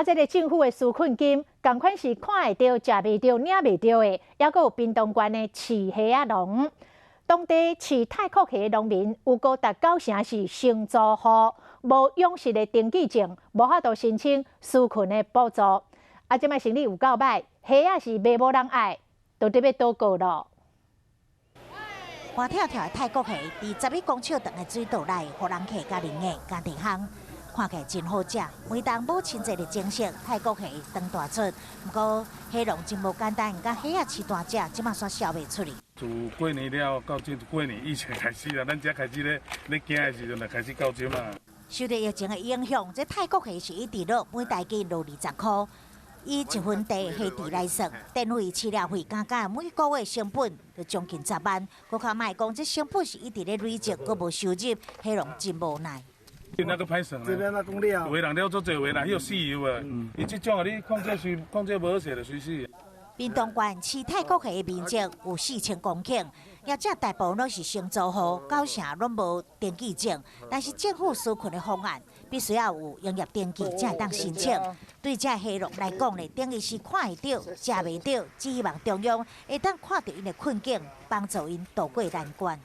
这个政府的纾困金，同款是看会到、食袂到、领袂到的，还佫有屏东县的饲虾仔农。当地饲泰国虾的农民有高达90%是承租户，无养殖的登记证，无法度申请纾困的补助。即摆生意有够歹，虾仔是卖无人爱，都得要倒告咯。活跳跳的泰国虾，伫11公尺长的水道内，互人客甲人的家庭行。看起来真好食，每当母亲节的景色，泰国虾长大出。不过虾农真无简单，甲虾仔饲大只，即马煞销袂出去。自过年了到这过年以前开始啦，咱才开始咧惊的时阵就开始到这嘛。受到疫情的影响，这泰国虾是一直落，每台斤落20块。以1分地虾池来算，电费、饲料费加加，每个月成本就将近10万。搁较卖讲，这成本是一直咧累积，搁无收入，虾农真无奈。那个歹算啦，有的人了做侪话啦，迄死油啊！伊即种啊，你控制无好势就随死。屏东县饲泰国虾的面积有4000公顷，业者大部分都是承租户，九成拢无登记证。但是政府纾困的方案，必须要有营业登记才会当申请。对这虾农来讲呢，等于是看会到、食袂到，只希望中央会当看到因的困境，帮助因渡过难关。